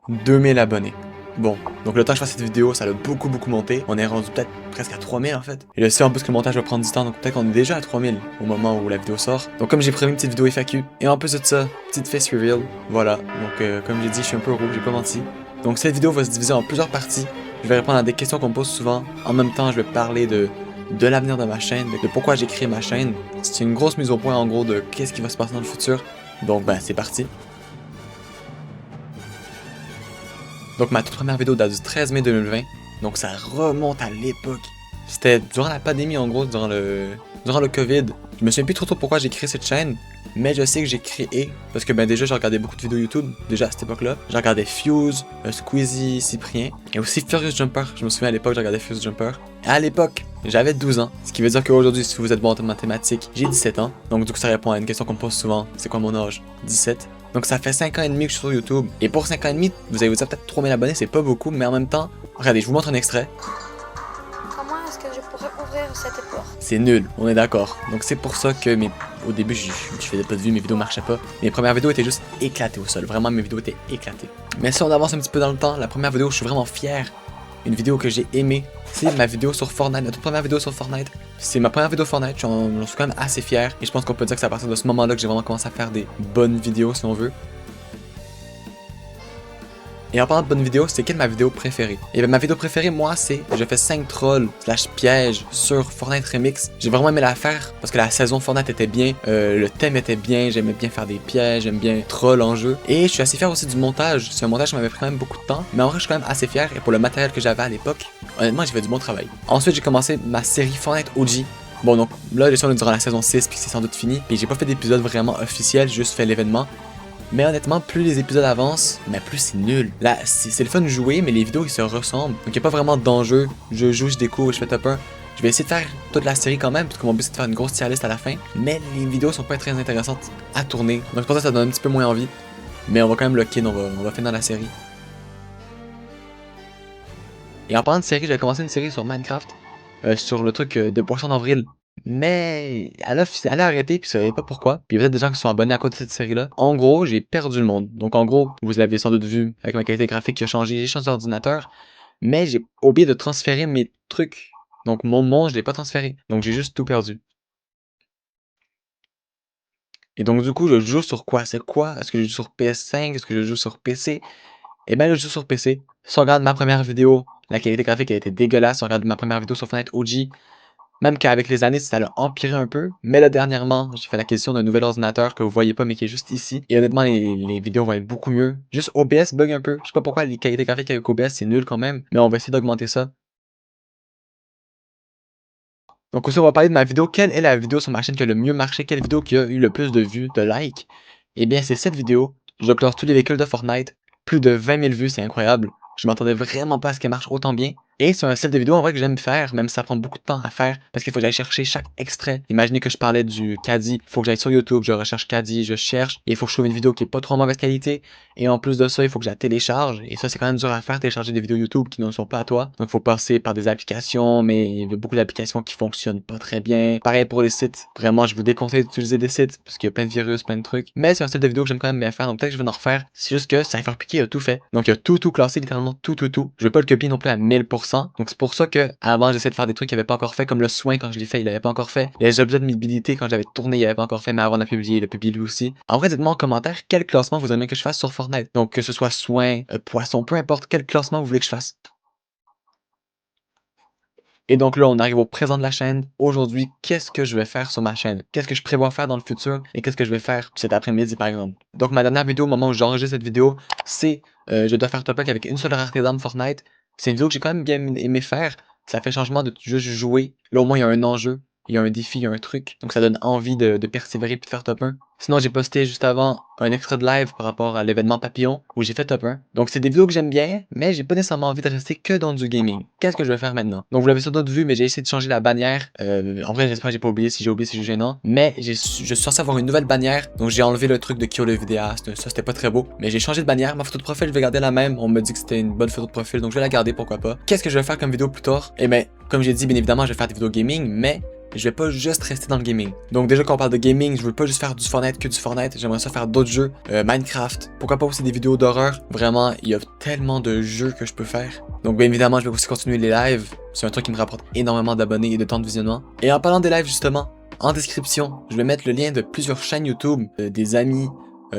2000 abonnés. Bon, donc le temps que je fasse cette vidéo, ça a beaucoup monté. On est rendu peut-être presque à 3000 en fait. Et je sais en plus que le montage va prendre du temps, donc peut-être qu'on est déjà à 3000 au moment où la vidéo sort. Donc comme j'ai prévu une petite vidéo FAQ, et en plus de ça, petite face reveal, voilà. Donc comme j'ai dit, je suis un peu roux, j'ai pas menti. Donc cette vidéo va se diviser en plusieurs parties. Je vais répondre à des questions qu'on me pose souvent. En même temps, je vais parler de l'avenir de ma chaîne, de pourquoi j'ai créé ma chaîne. C'est une grosse mise au point en gros de qu'est-ce qui va se passer dans le futur. Donc ben c'est parti. Donc ma toute première vidéo date du 13 mai 2020, donc ça remonte à l'époque. C'était durant la pandémie en gros, durant le Covid. Je me souviens plus trop pourquoi j'ai créé cette chaîne, mais je sais que j'ai créé parce que ben déjà j'ai regardé beaucoup de vidéos YouTube, déjà à cette époque-là. J'ai regardé Fuse, Squeezie, Cyprien, et aussi Furious Jumper. Je me souviens à l'époque j'ai regardé Furious Jumper. Et à l'époque, j'avais 12 ans, ce qui veut dire qu'aujourd'hui si vous êtes bon en mathématiques, j'ai 17 ans. Donc du coup ça répond à une question qu'on me pose souvent, c'est quoi mon âge? 17. Donc ça fait 5 ans et demi que je suis sur YouTube. Et pour 5 ans et demi, vous allez vous dire peut-être 3000 abonnés, c'est pas beaucoup, mais en même temps, regardez, je vous montre un extrait. Comment est-ce que je pourrais ouvrir cette porte? C'est nul, on est d'accord. Donc c'est pour ça que au début, je faisais pas de vues, mes vidéos marchaient pas. Mes premières vidéos étaient juste éclatées au sol. Vraiment, mes vidéos étaient éclatées. Mais si on avance un petit peu dans le temps, la première vidéo, je suis vraiment fier. Une vidéo que j'ai aimée, c'est ma vidéo sur Fortnite, ma toute première vidéo sur Fortnite. C'est ma première vidéo Fortnite, j'en suis quand même assez fier. Et je pense qu'on peut dire que c'est à partir de ce moment-là que j'ai vraiment commencé à faire des bonnes vidéos, si on veut. Et en parlant de bonnes vidéos, c'est quelle ma vidéo préférée? Et bien ma vidéo préférée, moi, c'est je fais 5 trolls / pièges sur Fortnite Remix. J'ai vraiment aimé la faire parce que la saison Fortnite était bien, le thème était bien, j'aimais bien faire des pièges, j'aime bien troll en jeu. Et je suis assez fier aussi du montage. C'est un montage qui m'avait pris quand même beaucoup de temps, mais en vrai je suis quand même assez fier. Et pour le matériel que j'avais à l'époque, honnêtement j'ai fait du bon travail. Ensuite j'ai commencé ma série Fortnite OG. Bon donc là j'ai durant la saison 6 puis c'est sans doute fini. Puis j'ai pas fait d'épisode vraiment officiel, j'ai juste fait l'événement. Mais honnêtement, plus les épisodes avancent, mais plus c'est nul. Là, c'est le fun de jouer, mais les vidéos ils se ressemblent. Donc il n'y a pas vraiment d'enjeu. Je joue, je découvre, je fais top 1. Je vais essayer de faire toute la série quand même, parce que mon but c'est de faire une grosse tier list à la fin. Mais les vidéos sont pas très intéressantes à tourner. Donc pour ça, ça donne un petit peu moins envie. Mais on va quand même lock in, on va finir la série. Et en parlant de série, j'avais commencé une série sur Minecraft. Sur le truc de Poisson d'Avril. Mais elle a arrêté, puis je savais pas pourquoi. Puis il y a peut-être des gens qui sont abonnés à cause de cette série-là. En gros, j'ai perdu le monde. Donc en gros, vous l'avez sans doute vu avec ma qualité graphique qui a changé, j'ai changé d'ordinateur. Mais j'ai oublié de transférer mes trucs. Donc mon monde, je l'ai pas transféré. Donc j'ai juste tout perdu. Et donc du coup, je joue sur quoi? C'est quoi? Est-ce que je joue sur PS5? Est-ce que je joue sur PC? Eh ben là, je joue sur PC. Si on regarde ma première vidéo, la qualité graphique a été dégueulasse. Si on regarde ma première vidéo sur Fortnite OG, même qu'avec les années, ça l'a empiré un peu. Mais là, dernièrement, j'ai fait l'acquisition d'un nouvel ordinateur que vous voyez pas, mais qui est juste ici. Et honnêtement, les vidéos vont être beaucoup mieux. Juste OBS bug un peu. Je sais pas pourquoi les qualités graphiques avec OBS, c'est nul quand même. Mais on va essayer d'augmenter ça. Donc aussi, on va parler de ma vidéo. Quelle est la vidéo sur ma chaîne qui a le mieux marché? Quelle vidéo qui a eu le plus de vues, de likes? Eh bien, c'est cette vidéo. Je clore tous les véhicules de Fortnite. Plus de 20 000 vues, c'est incroyable. Je m'attendais vraiment pas à ce qu'elle marche autant bien. Et c'est un style de vidéo en vrai que j'aime faire, même si ça prend beaucoup de temps à faire, parce qu'il faut que j'aille chercher chaque extrait. Imaginez que je parlais du caddie, il faut que j'aille sur YouTube, je recherche caddie, je cherche, et il faut que je trouve une vidéo qui est pas trop en mauvaise qualité. Et en plus de ça, il faut que je la télécharge, et ça c'est quand même dur à faire, télécharger des vidéos YouTube qui ne sont pas à toi. Donc il faut passer par des applications, mais il y a beaucoup d'applications qui fonctionnent pas très bien. Pareil pour les sites, vraiment je vous déconseille d'utiliser des sites, parce qu'il y a plein de virus, plein de trucs. Mais c'est un style de vidéo que j'aime quand même bien faire, donc peut-être que je vais en refaire. C'est juste que Cypherpunk a tout fait. Donc il a tout classé, littéralement tout. Je vais pas le copier non plus à 1000%. Donc c'est pour ça que avant j'essaie de faire des trucs qu'il avait pas encore fait, comme le soin quand je l'ai fait, il avait pas encore fait. Les objets de mobilité quand j'avais tourné, il avait pas encore fait, mais avant de la publier, il a publié lui aussi. En vrai, dites-moi en commentaire quel classement vous aimeriez que je fasse sur Fortnite. Donc que ce soit soin, poisson, peu importe quel classement vous voulez que je fasse. Et donc là, on arrive au présent de la chaîne. Aujourd'hui, qu'est-ce que je vais faire sur ma chaîne? Qu'est-ce que je prévois faire dans le futur? Et qu'est-ce que je vais faire cet après-midi, par exemple? Donc, ma dernière vidéo, au moment où j'enregistre cette vidéo, c'est je dois faire top 5 avec une seule rareté d'armes Fortnite. C'est une vidéo que j'ai quand même bien aimé faire. Ça fait changement de juste jouer. Là, au moins, il y a un enjeu. Il y a un défi, il y a un truc. Donc ça donne envie de persévérer et de faire top 1. Sinon, j'ai posté juste avant un extrait de live par rapport à l'événement Papillon où j'ai fait top 1. Donc c'est des vidéos que j'aime bien, mais j'ai pas nécessairement envie de rester que dans du gaming. Qu'est-ce que je vais faire maintenant? Donc vous l'avez sans doute vu, mais j'ai essayé de changer la bannière. En vrai, j'espère que j'ai pas oublié. Si j'ai oublié, c'est gênant. Mais je suis censé avoir une nouvelle bannière. Donc j'ai enlevé le truc de Kyo le vidéaste. Ça, c'était pas très beau. Mais j'ai changé de bannière. Ma photo de profil, je vais garder la même. On me dit que c'était une bonne photo de profil, donc je vais la garder, pourquoi pas. Qu'est-ce que je vais faire comme vidéo plus tard? Eh ben, comme j'ai dit, bien évidemment, je vais faire des vidéos gaming, mais je vais pas juste rester dans le gaming. Donc déjà quand on parle de gaming, je veux pas juste faire du Fortnite que du Fortnite, j'aimerais ça faire d'autres jeux, Minecraft, pourquoi pas aussi des vidéos d'horreur. Vraiment, il y a tellement de jeux que je peux faire. Donc bien évidemment, je vais aussi continuer les lives, c'est un truc qui me rapporte énormément d'abonnés et de temps de visionnement. Et en parlant des lives justement, en description, je vais mettre le lien de plusieurs chaînes YouTube, des amis,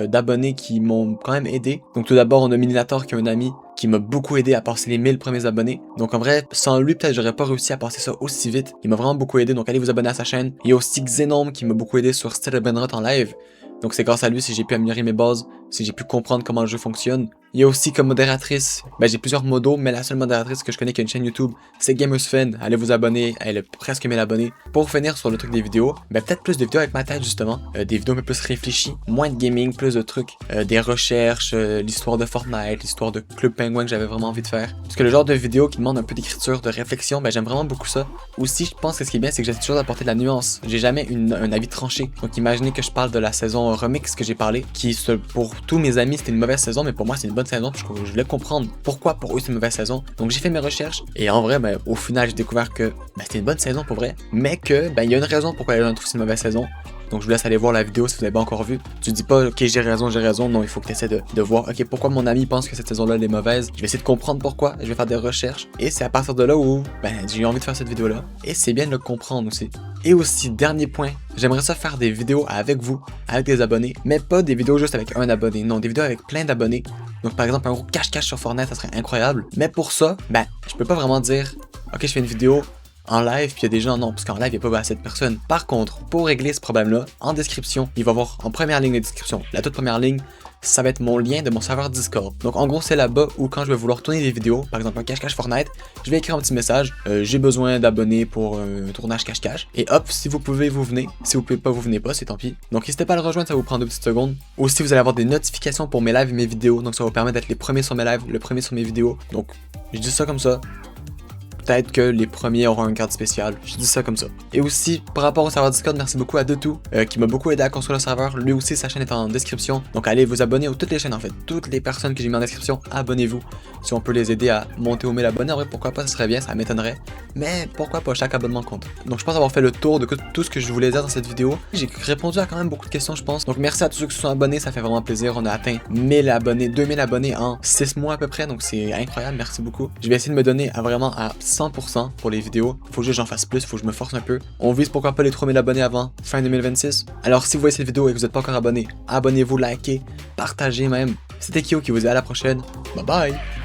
d'abonnés qui m'ont quand même aidé. Donc tout d'abord, on a Minator qui est un ami qui m'a beaucoup aidé à passer les 1000 premiers abonnés. Donc en vrai, sans lui, peut-être j'aurais pas réussi à passer ça aussi vite. Il m'a vraiment beaucoup aidé, donc allez vous abonner à sa chaîne. Il y a aussi Xenome qui m'a beaucoup aidé sur Still Benrot en live. Donc c'est grâce à lui si j'ai pu améliorer mes bases, si j'ai pu comprendre comment le jeu fonctionne. Il y a aussi comme modératrice, j'ai plusieurs modos, mais la seule modératrice que je connais qui a une chaîne YouTube, c'est GamersFan. Allez vous abonner, elle a presque 1000 abonnés. Pour finir sur le truc des vidéos, peut-être plus de vidéos avec ma tête justement, des vidéos un peu plus réfléchies, moins de gaming, plus de trucs, des recherches, l'histoire de Fortnite, l'histoire de Club Penguin que j'avais vraiment envie de faire. Parce que le genre de vidéo qui demande un peu d'écriture, de réflexion, j'aime vraiment beaucoup ça. Aussi, je pense que ce qui est bien, c'est que j'essaie toujours d'apporter de la nuance. J'ai jamais un avis tranché. Donc imaginez que je parle de la saison remix que j'ai parlé, qui pour tous mes amis c'était une mauvaise saison, mais pour moi c'est une bonne saison, parce que je voulais comprendre pourquoi pour eux c'est une mauvaise saison. Donc j'ai fait mes recherches, et en vrai, au final j'ai découvert que c'était une bonne saison pour vrai, mais que il y a une raison pourquoi les gens trouvent que c'est une mauvaise saison. Donc je vous laisse aller voir la vidéo si vous n'avez pas encore vu. Tu dis pas ok j'ai raison, non, il faut que tu essaies de voir ok pourquoi mon ami pense que cette saison là elle est mauvaise. Je vais essayer de comprendre pourquoi, je vais faire des recherches, et c'est à partir de là où j'ai eu envie de faire cette vidéo là, et c'est bien de le comprendre aussi. Et aussi, dernier point, j'aimerais ça faire des vidéos avec vous, avec des abonnés, mais pas des vidéos juste avec un abonné, non, des vidéos avec plein d'abonnés. Donc par exemple un gros cache-cache sur Fortnite, ça serait incroyable. Mais pour ça, je peux pas vraiment dire ok je fais une vidéo en live, puis il y a des gens, non, parce qu'en live, il n'y a pas assez de personnes. Par contre, pour régler ce problème-là, en description, il va y avoir en première ligne de description, la toute première ligne, ça va être mon lien de mon serveur Discord. Donc en gros, c'est là-bas où quand je vais vouloir tourner des vidéos, par exemple un cache-cache Fortnite, je vais écrire un petit message, j'ai besoin d'abonnés pour un tournage cache-cache, et hop, si vous pouvez, vous venez. Si vous pouvez pas, vous venez pas, c'est tant pis. Donc n'hésitez pas à le rejoindre, ça va vous prendre 2 petites secondes. Aussi, vous allez avoir des notifications pour mes lives et mes vidéos, donc ça va vous permettre d'être les premiers sur mes lives, le premier sur mes vidéos. Donc, je dis ça comme ça. Peut-être que les premiers auront une carte spéciale, je dis ça comme ça. Et aussi, par rapport au serveur Discord, merci beaucoup à Detou, qui m'a beaucoup aidé à construire le serveur. Lui aussi, sa chaîne est en description. Donc allez vous abonner à toutes les chaînes en fait. Toutes les personnes que j'ai mis en description, abonnez-vous. Si on peut les aider à monter aux 1000 abonnés, en vrai, pourquoi pas, ça serait bien, ça m'étonnerait. Mais pourquoi pas, chaque abonnement compte. Donc je pense avoir fait le tour de tout ce que je voulais dire dans cette vidéo. J'ai répondu à quand même beaucoup de questions, je pense. Donc merci à tous ceux qui se sont abonnés, ça fait vraiment plaisir. On a atteint 1000 abonnés, 2000 abonnés en 6 mois à peu près. Donc c'est incroyable, merci beaucoup. Je vais essayer de me donner vraiment à 100% pour les vidéos. Faut que j'en fasse plus, faut que je me force un peu. On vise pourquoi pas les 3000 abonnés avant fin 2026. Alors si vous voyez cette vidéo et que vous n'êtes pas encore abonné, abonnez-vous, likez, partagez même. C'était Kyo qui vous dit à la prochaine. Bye bye!